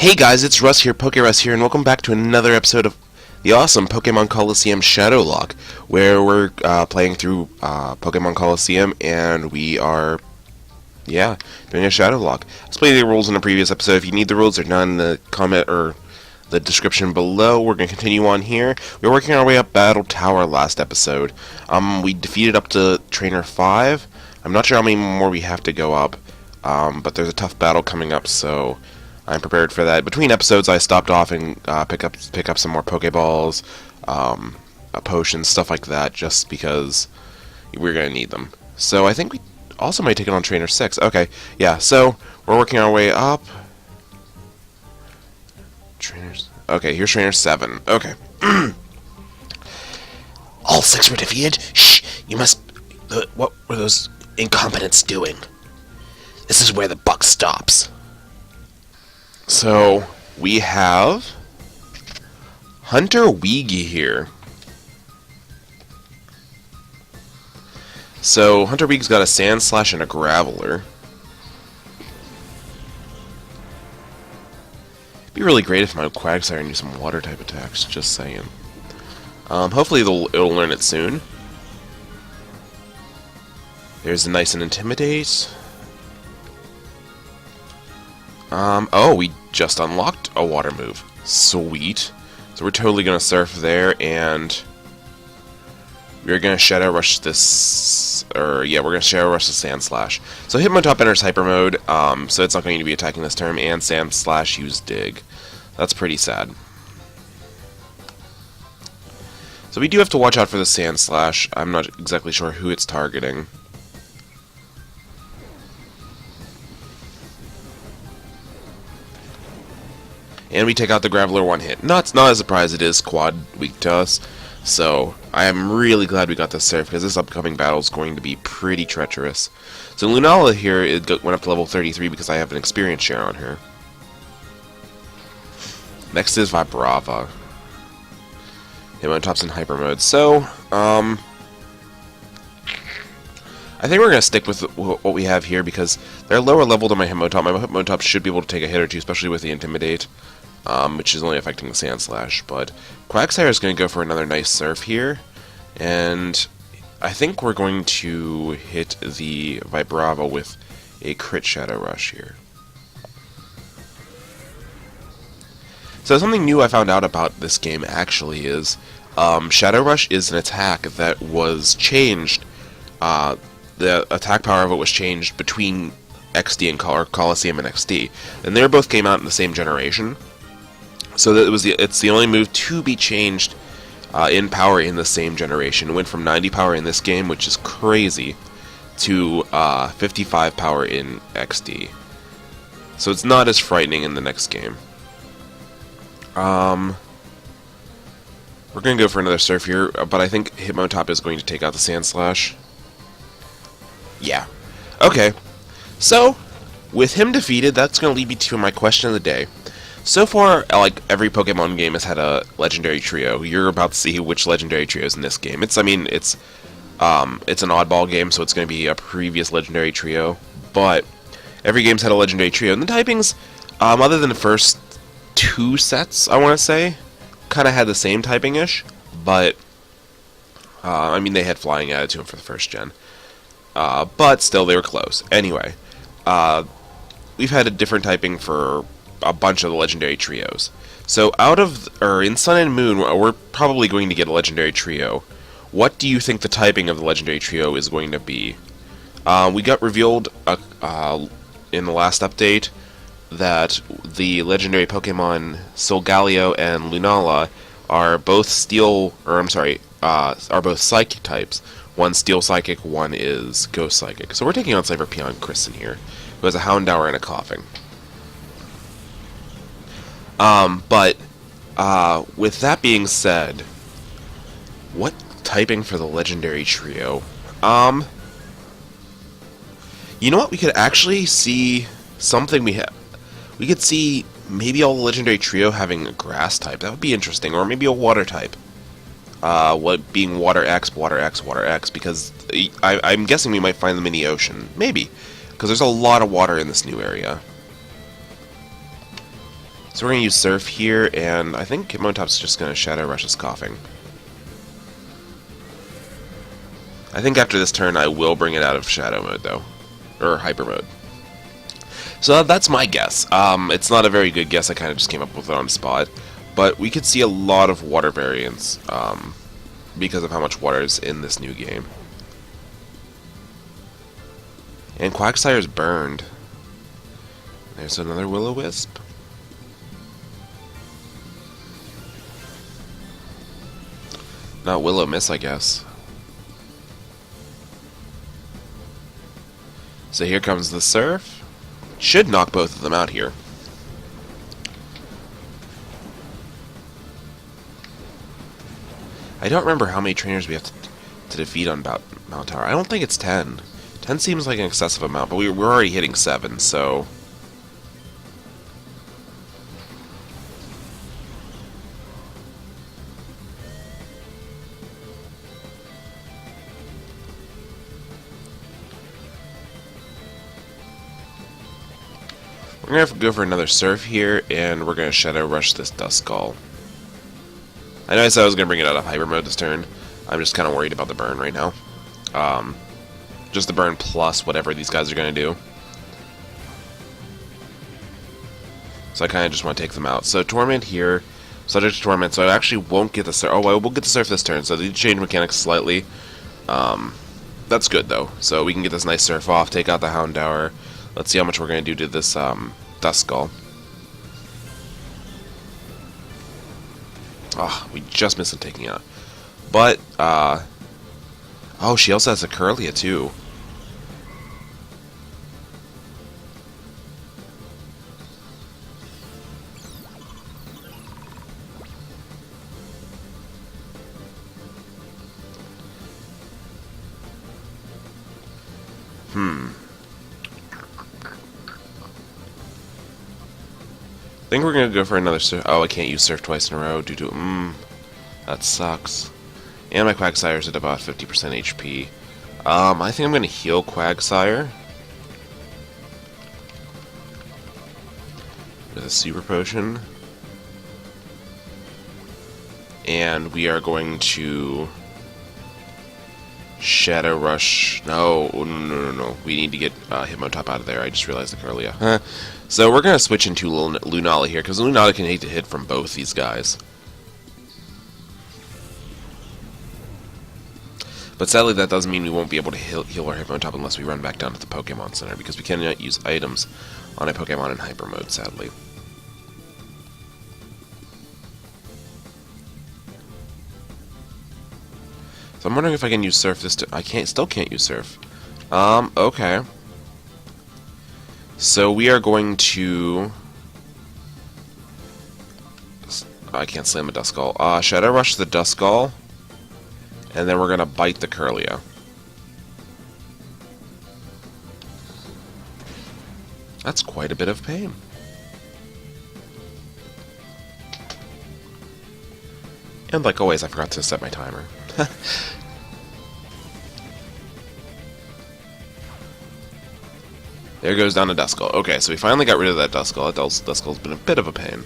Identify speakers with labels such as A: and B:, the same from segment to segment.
A: Hey guys, it's Russ here, PokeRuss here, and welcome back to another episode of the awesome Pokemon Colosseum Shadowlocke, where we're playing through Pokemon Colosseum, and we are, doing a Shadowlocke. I explained the rules in a previous episode. If you need the rules, they're down in the comment or the description below. We're going to continue on here. We were working our way up Battle Tower last episode. We defeated up to Trainer 5. I'm not sure how many more we have to go up, but there's a tough battle coming up, so I'm prepared for that. Between episodes, I stopped off and pick up some more Pokeballs, potions, stuff like that, just because we're going to need them. So I think we also might take it on Trainer 6. Okay, yeah, so we're working our way up. Okay, here's Trainer 7. Okay.
B: All 6 were defeated? Shh! You must... what were those incompetents doing? This is where the buck stops.
A: So, we have Hunter Weegi here. So, Hunter Weegi's got a Sand Slash and a Graveler. It'd be really great if my Quagsire knew some Water-type attacks, just saying. Hopefully it'll learn it soon. There's a nice and Intimidate. Oh, we just unlocked a water move. Sweet. So we're totally gonna surf there, and we're gonna Shadow Rush this, we're gonna Shadow Rush the Sand Slash. So Hitmontop enters Hyper Mode, so it's not going to be attacking this turn, and Sand Slash used Dig. That's pretty sad. So we do have to watch out for the Sand Slash. I'm not exactly sure who it's targeting. And we take out the Graveler one hit. Not a surprise, it is quad weak to us. So I am really glad we got this Surf, because this upcoming battle is going to be pretty treacherous. So Lunala here went up to level 33 because I have an experience share on her. Next is Vibrava. Hitmontop's in Hyper Mode. So, I think we're going to stick with what we have here, because they're lower level than my Hitmontop. My Hitmontop should be able to take a hit or two, especially with the Intimidate, which is only affecting the Sand Slash. But Quagsire is going to go for another nice Surf here, and I think we're going to hit the Vibrava with a crit Shadow Rush here. So something new I found out about this game actually is Shadow Rush is an attack that was changed. The attack power of it was changed between XD and Colosseum and XD, and they both came out in the same generation. So that it's the only move to be changed in power in the same generation. It went from 90 power in this game, which is crazy, to 55 power in XD. So it's not as frightening in the next game. We're going to go for another Surf here, but I think Hitmontop is going to take out the Sand Slash. Yeah. Okay. So, with him defeated, that's going to lead me to my question of the day. So far, like, every Pokemon game has had a legendary trio. You're about to see which legendary trio is in this game. It's an oddball game, so it's going to be a previous legendary trio. But every game's had a legendary trio. And the typings, other than the first 2 sets, I want to say, kind of had the same typing-ish, but they had flying added to them for the first gen, but still they were close. Anyway, we've had a different typing for a bunch of the legendary trios. So in Sun and Moon, we're probably going to get a legendary trio. What do you think the typing of the legendary trio is going to be? We got revealed in the last update that the legendary Pokemon Solgaleo and Lunala are both are both Psychic types. One's Steel Psychic, one is Ghost Psychic. So we're taking on Cyberpeon Kristen here, who has a Houndour and a Coughing. But with that being said, what typing for the legendary trio? You know what? We could actually see something we could see maybe all the legendary trio having a grass type. That would be interesting. Or maybe a water type. Being Water X, Water X, Water X, because I'm guessing we might find them in the ocean. Maybe. Because there's a lot of water in this new area. So we're going to use Surf here, and I think Hitmontop's just going to Shadow Rush his Coughing. I think after this turn I will bring it out of Shadow Mode, though. Or Hyper Mode. So that's my guess. It's not a very good guess, I kind of just came up with it on the spot. But we could see a lot of water variants, because of how much water is in this new game. And Quagsire's burned. There's another Will-O-Wisp. Not Will-O-Miss, I guess. So here comes the Surf. Should knock both of them out here. I don't remember how many trainers we have to defeat on Mount Tower. I don't think it's 10. 10 seems like an excessive amount, but we're already hitting 7, so... We're going to have to go for another Surf here, and we're going to Shadow Rush this Duskull. I know I said I was going to bring it out of Hyper Mode this turn. I'm just kind of worried about the burn right now. Just the burn plus whatever these guys are going to do. So I kind of just want to take them out. So Torment here, subject to Torment, so I actually won't get the Surf. Oh, I will get the Surf this turn, so they change mechanics slightly. That's good, though. So we can get this nice Surf off, take out the Houndour. Let's see how much we're going to do to this Duskull. Oh, we just missed him taking out. But, oh, she also has a Curlia, too. I think we're going to go for another Surf. Oh, I can't use Surf twice in a row due to... that sucks. And my Quagsire's at about 50% HP. I think I'm going to heal Quagsire with a Super Potion. And we are going to Shadow Rush. No. We need to get Hitmontop out of there. I just realized the Curlia. So we're going to switch into Lunala here, because Lunala can hate to hit from both these guys. But sadly that doesn't mean we won't be able to heal our Hitmontop unless we run back down to the Pokemon Center, because we cannot use items on a Pokemon in Hyper Mode, sadly. So I'm wondering if I can use Surf this I still can't use Surf. Okay. So we are going to... I can't slam a Duskull. Shadow Rush the Duskull, and then we're going to bite the Curlia. That's quite a bit of pain. And like always, I forgot to set my timer. There goes down a Duskull. Okay, so we finally got rid of that Duskull. That Duskull's been a bit of a pain.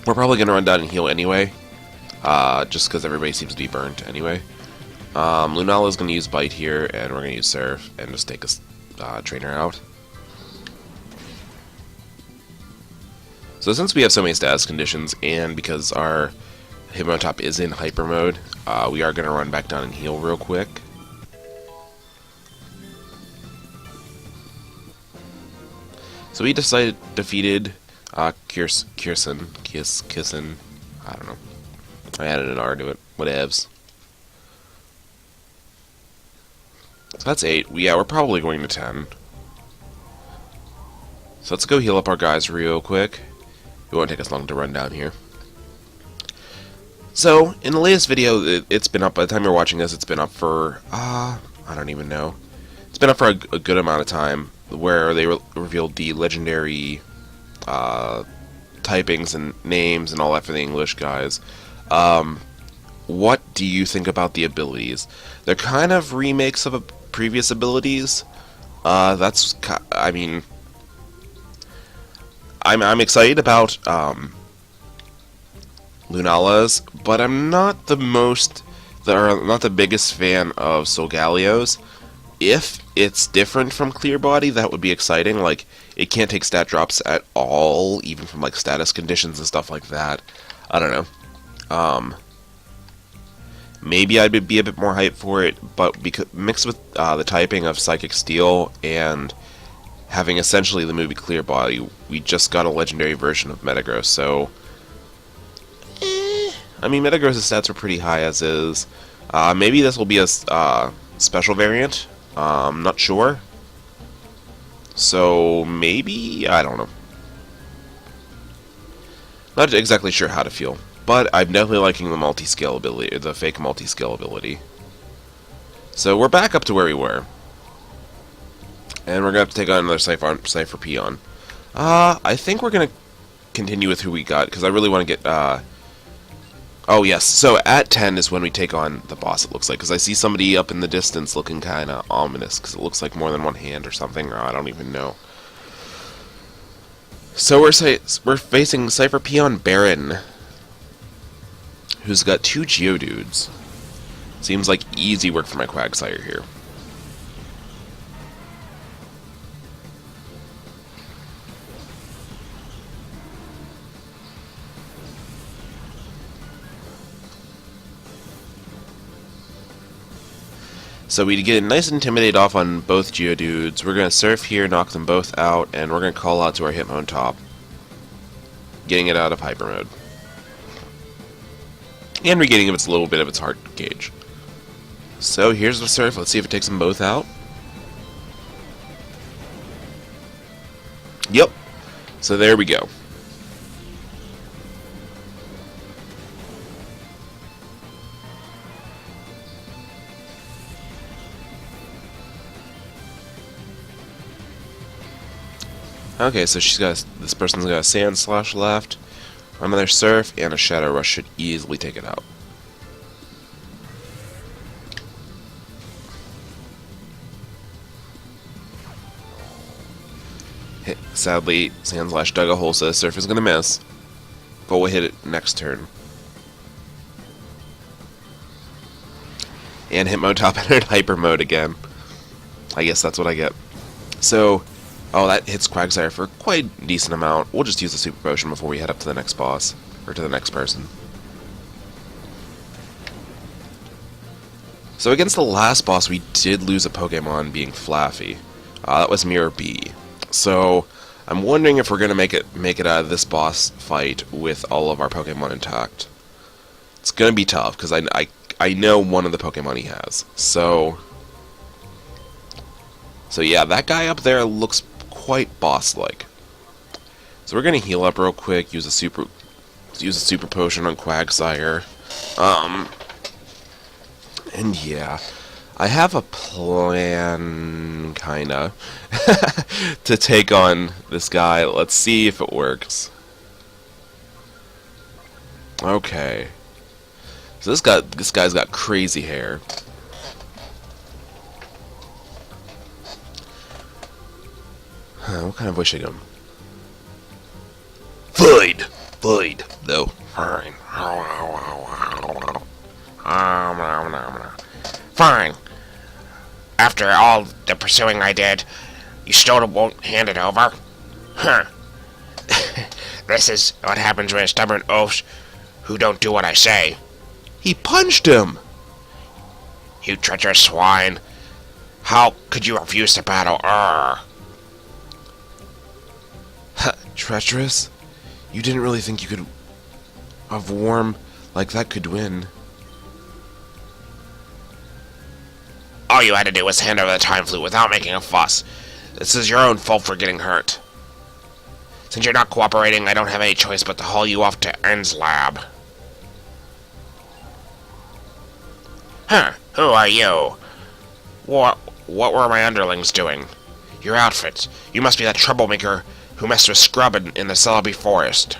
A: We're probably going to run down and heal anyway, just because everybody seems to be burnt anyway. Lunala's going to use Bite here, and we're going to use Surf, and just take a trainer out. So since we have so many status conditions, and because our Hitmontop is in Hyper Mode, we are going to run back down and heal real quick. So we defeated Kirsten, I don't know. I added an R to it. Whatevs. So that's 8. Yeah, we're probably going to 10. So let's go heal up our guys real quick. It won't take us long to run down here. So, in the latest video, it's been up, by the time you're watching this, it's been up for, I don't even know. It's been up for a good amount of time, where they revealed the legendary typings and names and all that for the English guys. What do you think about the abilities? They're kind of remakes of previous abilities. I mean, I'm excited about Lunala's, but I'm not the biggest fan of Solgalios. If it's different from Clear Body, that would be exciting. Like, it can't take stat drops at all, even from like status conditions and stuff like that. I don't know. Maybe I'd be a bit more hyped for it, but mixed with the typing of Psychic Steel and having essentially the movie Clear Body, we just got a legendary version of Metagross, so... I mean, Metagross' stats are pretty high as is. Maybe this will be a special variant. Not sure. So, maybe? I don't know. Not exactly sure how to feel. But I'm definitely liking the multi-scale ability, the fake multi-scale ability. So, we're back up to where we were. And we're going to have to take on another Cypher Peon. I think we're going to continue with who we got, because I really want to get, Oh, yes. So, at 10 is when we take on the boss, it looks like. Because I see somebody up in the distance looking kind of ominous. Because it looks like more than one hand or something. Or I don't even know. So, we're facing Cypher Peon Baron. Who's got 2 Geodudes. Seems like easy work for my Quagsire here. So we get a nice Intimidate off on both Geodudes. We're going to Surf here, knock them both out, and we're going to call out to our Hitmontop. Getting it out of Hyper Mode. And regaining a little bit of its heart gauge. So here's the Surf. Let's see if it takes them both out. Yep. So there we go. Okay, so this person's got a Sand Slash left, another Surf, and a Shadow Rush should easily take it out. Sadly, Sand Slash dug a hole, so the Surf is going to miss, but we'll hit it next turn. And Hitmontop entered Hyper Mode again. I guess that's what I get. So... Oh, that hits Quagsire for quite a decent amount. We'll just use the Super Potion before we head up to the next boss. Or to the next person. So against the last boss, we did lose a Pokemon being Flaffy. That was Mirror B. So, I'm wondering if we're going to make it out of this boss fight with all of our Pokemon intact. It's going to be tough, because I know one of the Pokemon he has. So yeah, that guy up there looks quite boss-like. So we're gonna heal up real quick. Use a super potion on Quagsire. And yeah, I have a plan, kinda, to take on this guy. Let's see if it works. Okay. So this guy's got crazy hair. What kind of voice should I go? Void, though.
B: Fine. Fine. After all the pursuing I did, you still won't hand it over? Huh. This is what happens when stubborn oafs who don't do what I say.
A: He punched him!
B: You treacherous swine. How could you refuse to battle?
A: Treacherous? You didn't really think you could... A worm like that could win.
B: All you had to do was hand over the Time Flute without making a fuss. This is your own fault for getting hurt. Since you're not cooperating, I don't have any choice but to haul you off to End's lab. Huh, who are you? What were my underlings doing? Your outfit. You must be that troublemaker who messed with Scrub in the Celebi Forest.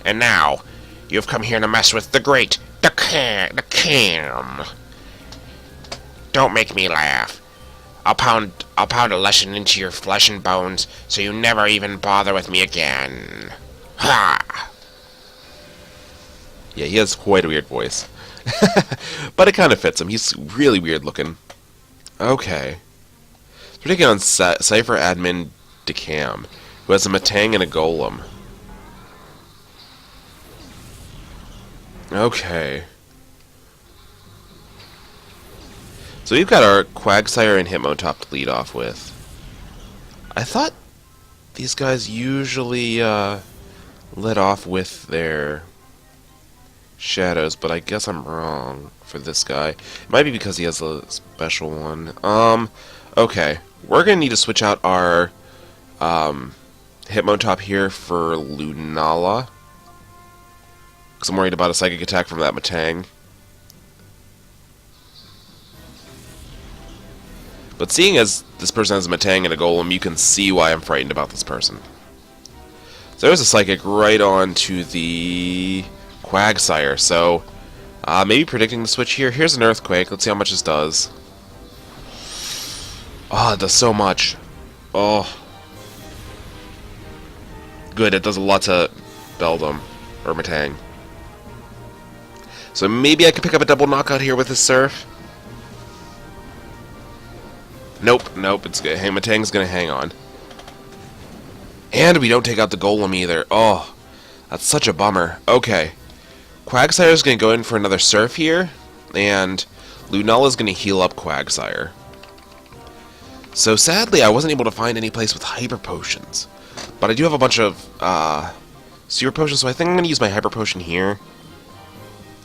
B: And now, you've come here to mess with the great, the Cam. Don't make me laugh. I'll pound a lesson into your flesh and bones, so you never even bother with me again. Ha!
A: Yeah, he has quite a weird voice. But it kind of fits him. He's really weird looking. Okay. We're taking on Cypher Admin Decam, who has a Matang and a Golem. Okay. So we've got our Quagsire and Hitmontop to lead off with. I thought these guys usually let off with their shadows, but I guess I'm wrong for this guy. It might be because he has a special one. Okay. We're gonna need to switch out our Hitmontop here for Lunala, because I'm worried about a psychic attack from that Matang. But seeing as this person has a Matang and a Golem, you can see why I'm frightened about this person. So there's a psychic right on to the Quagsire, so maybe predicting the switch here. Here's an Earthquake. Let's see how much this does. Oh, it does so much. Oh. Good, it does a lot to Beldum, or Matang. So maybe I could pick up a double knockout here with this Surf. Nope, it's good. Hey, Matang's gonna hang on. And we don't take out the Golem either. Oh, that's such a bummer. Okay. Quagsire's gonna go in for another Surf here, and Lunala's gonna heal up Quagsire. So sadly, I wasn't able to find any place with Hyper Potions. But I do have a bunch of Super Potions, so I think I'm gonna use my Hyper Potion here.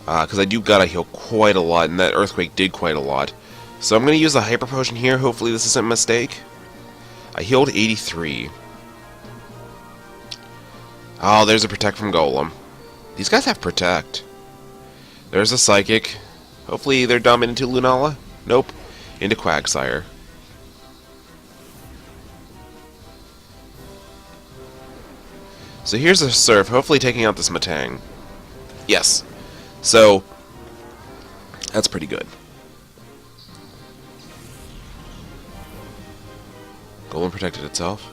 A: Because I do gotta heal quite a lot, and that Earthquake did quite a lot. So I'm going to use the Hyper Potion here. Hopefully this isn't a mistake. I healed 83. Oh, there's a Protect from Golem. These guys have Protect. There's a Psychic. Hopefully they're dumb into Lunala. Nope. Into Quagsire. So here's a Surf, hopefully taking out this Matang. Yes. So, that's pretty good. Golem protected itself.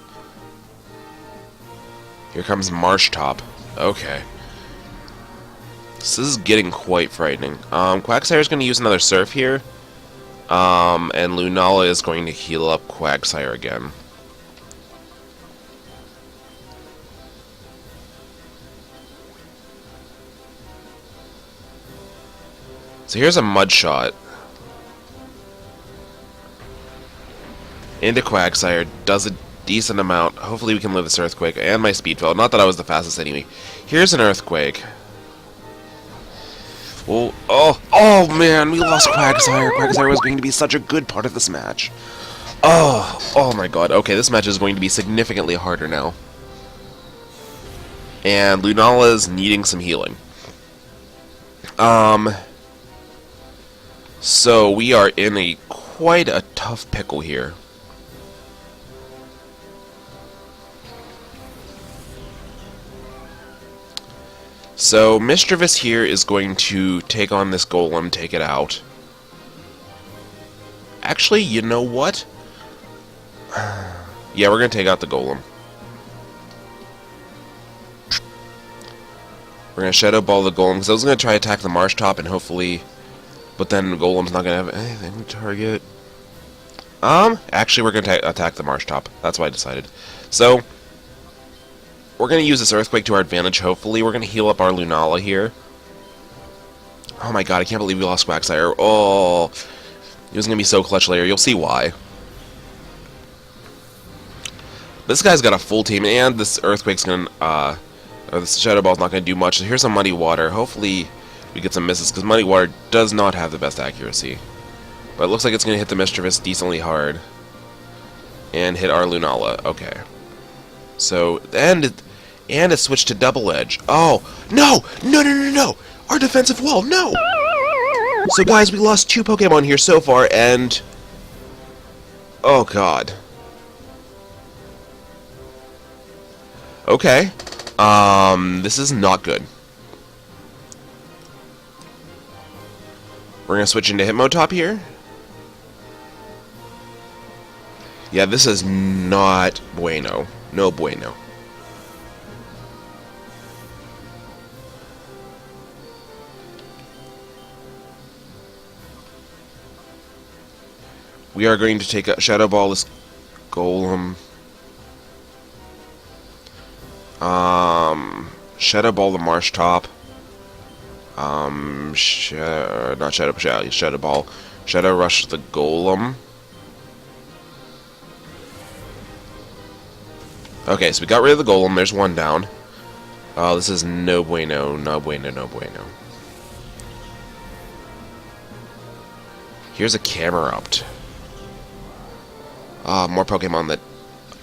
A: Here comes Marsh Top. Okay. So this is getting quite frightening. Quagsire is going to use another Surf here. And Lunala is going to heal up Quagsire again. So here's a Mud Shot. Into Quagsire, does a decent amount. Hopefully we can live this Earthquake, and my Speed fell. Not that I was the fastest enemy. Here's an Earthquake. Oh man, we lost Quagsire. Quagsire was going to be such a good part of this match. Oh my god. Okay, this match is going to be significantly harder now. And Lunala's needing some healing. So we are in quite a tough pickle here. So Mischievous here is going to take on this Golem, take it out. Actually, you know what? Yeah, we're going to take out the Golem. We're going to Shadow Ball the Golem, because I was going to try to attack the Marsh Top and hopefully... But then the Golem's not going to have anything to target. Actually, we're going to attack the Marsh Top. That's what I decided. So... We're going to use this Earthquake to our advantage, hopefully. We're going to heal up our Lunala here. Oh my god, I can't believe we lost Quagsire. Oh, it was going to be so clutch later. You'll see why. This guy's got a full team, and this Earthquake's going to... or this Shadow Ball's not going to do much. So here's some Muddy Water. Hopefully we get some misses, because Muddy Water does not have the best accuracy. But it looks like it's going to hit the Mischievous decently hard. And hit our Lunala. Okay. So, and it switched to Double Edge. Oh, no! No! Our defensive wall, no! So guys, we lost 2 Pokemon here so far, and... Oh god. Okay. This is not good. We're gonna switch into Hitmontop here. Yeah, this is not bueno. No bueno. We are going to take a Shadow Ball this Golem. Shadow Ball the Marsh Top. Not Shadow Ball. Shadow Rush the Golem. Okay, so we got rid of the Golem. There's one down. Oh, this is no bueno, no bueno, no bueno. Here's a Camerupt. More Pokemon that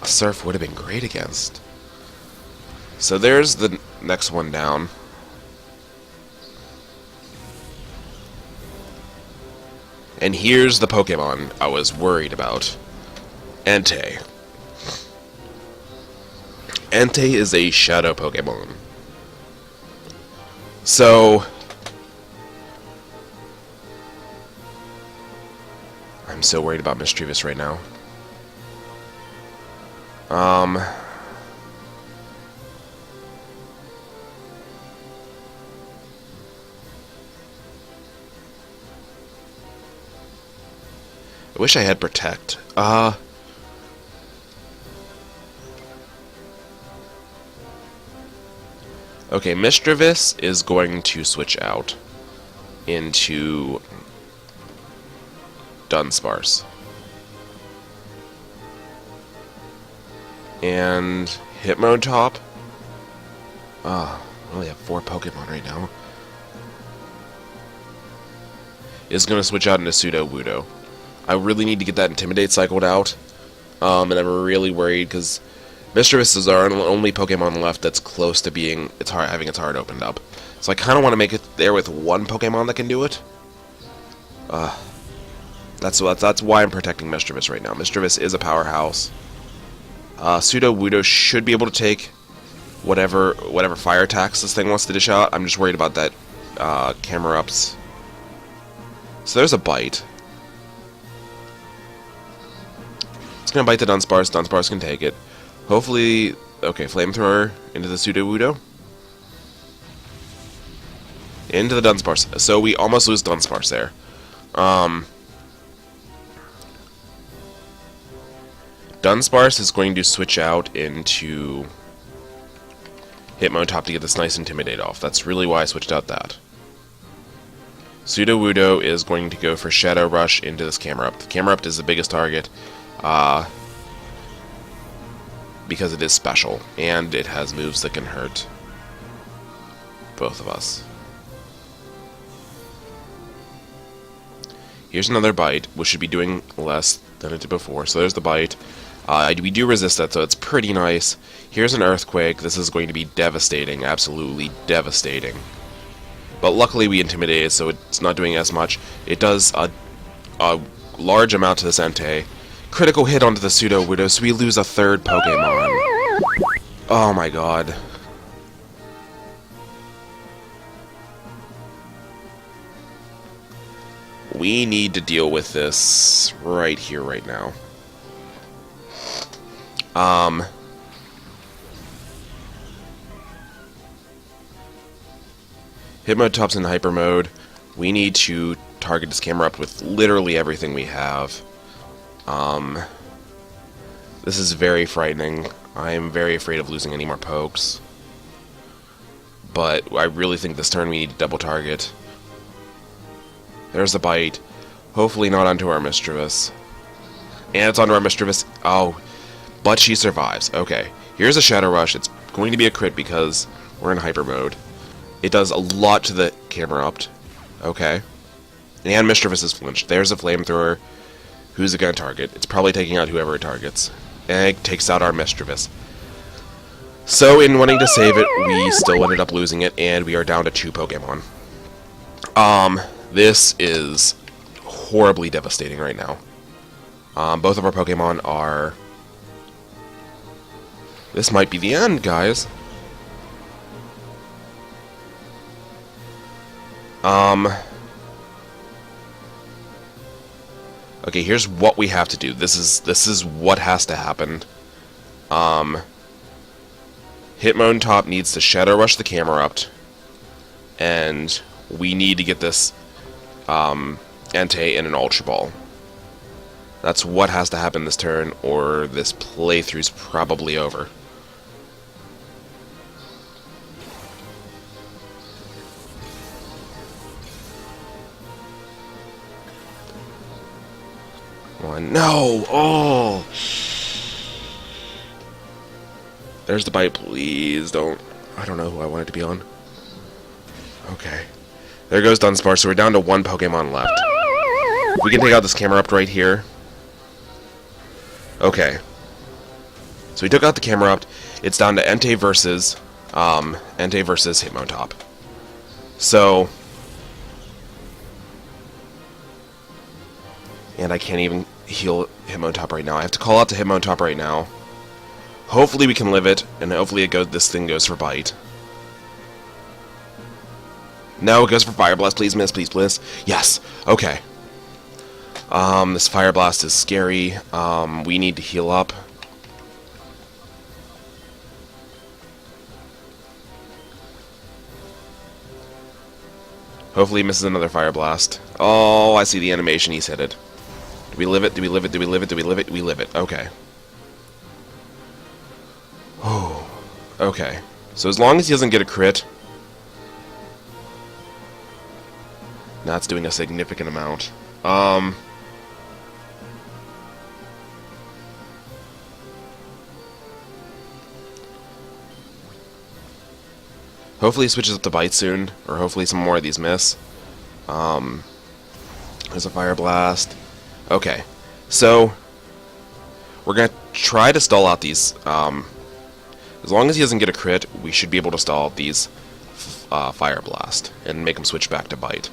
A: Surf would have been great against. So there's the next one down. And here's the Pokemon I was worried about. End-tei. End-tei is a Shadow Pokemon. So I'm so worried about Mischievous right now. I wish I had Protect. Okay, Mischievous is going to switch out into Dunsparce. And Hitmontop. I only have 4 Pokemon right now. Is going to switch out into Sudowoodo. I really need to get that Intimidate cycled out. And I'm really worried because Mischievous is our only Pokemon left that's close to being having its heart opened up. So I kind of want to make it there with one Pokemon that can do it. That's why I'm protecting Mischievous right now. Mischievous is a powerhouse. Sudowoodo should be able to take whatever fire attacks this thing wants to dish out. I'm just worried about that Camerupts. So there's a Bite. It's gonna bite the Dunsparce. Dunsparce can take it. Hopefully, okay, Flamethrower into the Sudowoodo. Into the Dunsparce. So we almost lose Dunsparce there. Dunsparce is going to switch out into Hitmontop to get this nice Intimidate off. That's really why I switched out that. Sudowoodo is going to go for Shadow Rush into this Camerupt. The Camerupt is the biggest target because it is special, and it has moves that can hurt both of us. Here's another Bite, which should be doing less than it did before. So there's the Bite. We do resist that, so it's pretty nice. Here's an Earthquake. This is going to be devastating, absolutely devastating. But luckily we intimidated, so it's not doing as much. It does a large amount to this End-tei. Critical hit onto the Sudowoodo, so we lose a third Pokemon. Oh my god. We need to deal with this right here, right now. Hitmontop's in Hyper Mode. We need to target this Camerupt with literally everything we have. This is very frightening. I am very afraid of losing any more pokes. But I really think this turn we need to double target. There's the Bite. Hopefully not onto our Mischievous. And it's onto our Mischievous. Oh, but she survives. Okay, here's a Shadow Rush. It's going to be a crit because we're in Hyper Mode. It does a lot to the Camerupt. Okay. And Mischievous is flinched. There's a Flamethrower. Who's it going to target? It's probably taking out whoever it targets. And it takes out our Mischievous. So, in wanting to save it, we still ended up losing it, and we are down to 2 Pokemon. This is horribly devastating right now. Both of our Pokemon are... This might be the end, guys. Okay, here's what we have to do. This is what has to happen. Hitmontop needs to Shadow Rush the Camerupt, and we need to get this Entei in an Ultra Ball. That's what has to happen this turn, or this playthrough's probably over. One. No! Oh! There's the bite, please don't. I don't know who I want it to be on. Okay. There goes Dunsparce, so we're down to one Pokemon left. We can take out this Camerupt right here. Okay. So we took out the Camerupt. It's down to Entei versus Hitmontop. So, and I can't even heal Hitmontop right now. I have to call out to Hitmontop right now. Hopefully we can live it, and hopefully this thing goes for bite. No, it goes for Fire Blast. Please miss, please miss. Yes. Okay. This Fire Blast is scary. We need to heal up. Hopefully he misses another Fire Blast. Oh, I see the animation. He's hit it. Do we live it? Do we live it? Do we live it? Do we live it? We live it. Okay. Oh. Okay. So as long as he doesn't get a crit, that's doing a significant amount. Hopefully he switches up to bite soon, or hopefully some more of these miss. There's a Fire Blast. Okay, so we're gonna try to stall out these. As long as he doesn't get a crit, we should be able to stall out these Fire Blast and make him switch back to bite.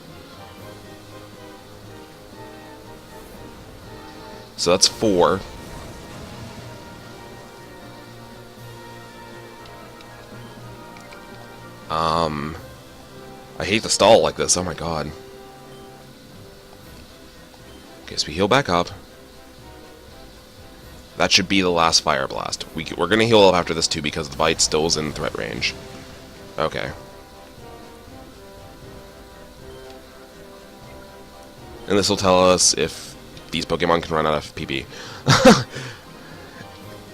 A: So that's 4. I hate to stall like this. Oh my god. Okay, so we heal back up. That should be the last Fire Blast. We're gonna heal up after this too because the bite still is in threat range. Okay. And this will tell us if these Pokemon can run out of PP.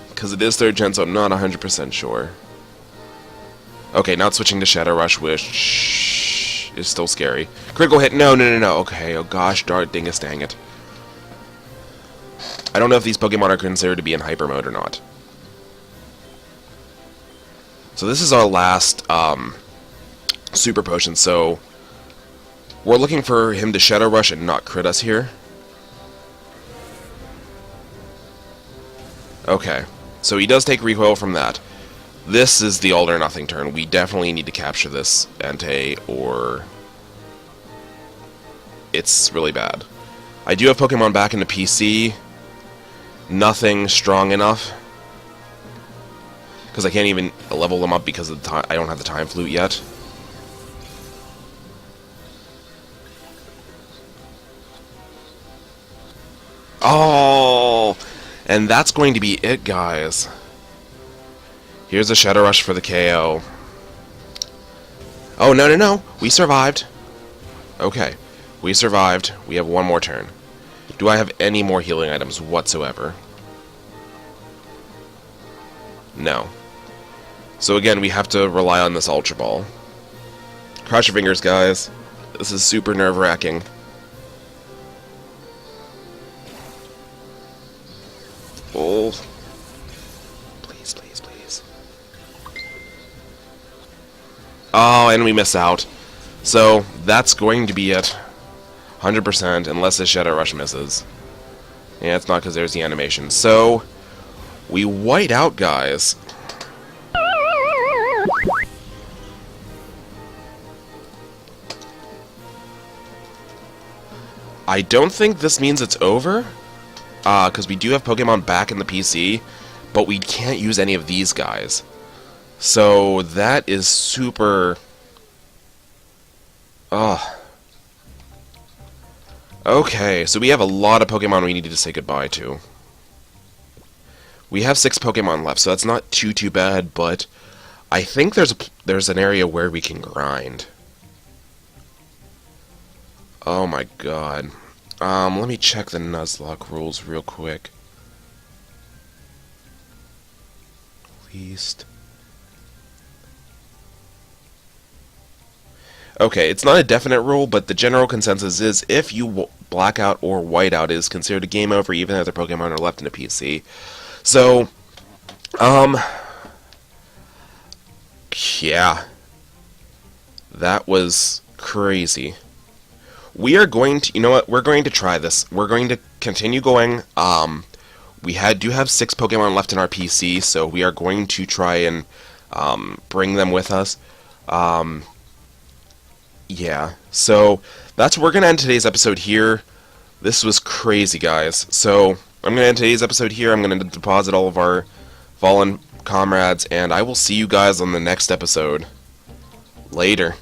A: Because it is 3rd gen, so I'm not 100% sure. Okay, now it's switching to Shadow Rush, which is still scary. Critical hit, no. Okay, oh gosh, darn dingus dang it. I don't know if these Pokemon are considered to be in Hyper Mode or not. So this is our last Super Potion, so we're looking for him to Shadow Rush and not crit us here. Okay, so he does take recoil from that. This is the all or nothing turn. We definitely need to capture this Entei, or it's really bad. I do have Pokemon back into PC. Nothing strong enough, because I can't even level them up because of the I don't have the Time Flute yet. Oh, and that's going to be it, guys. Here's a Shadow Rush for the KO. Oh, no. We survived. Okay. We survived. We have one more turn. Do I have any more healing items whatsoever? No. So again, we have to rely on this Ultra Ball. Cross your fingers, guys. This is super nerve-wracking. Oh. Please. Oh, and we miss out. So, that's going to be it. 100%, unless this Shadow Rush misses. Yeah, it's not because there's the animation. So, we white out, guys. I don't think this means it's over, because we do have Pokemon back in the PC, but we can't use any of these guys. So, that is super... Okay, so we have a lot of Pokemon we need to say goodbye to. We have 6 Pokemon left, so that's not too bad, but I think there's an area where we can grind. Oh my god. Let me check the Nuzlocke rules real quick. Least. Okay, it's not a definite rule, but the general consensus is if you black out or white out, it is considered a game over even if the Pokemon are left in a PC. So, yeah. That was crazy. We are going to, you know what, we're going to try this. We're going to continue going. We do have 6 Pokemon left in our PC, so we are going to try and bring them with us. Yeah, so we're going to end today's episode here. This was crazy, guys. So I'm going to end today's episode here. I'm going to deposit all of our fallen comrades, and I will see you guys on the next episode. Later.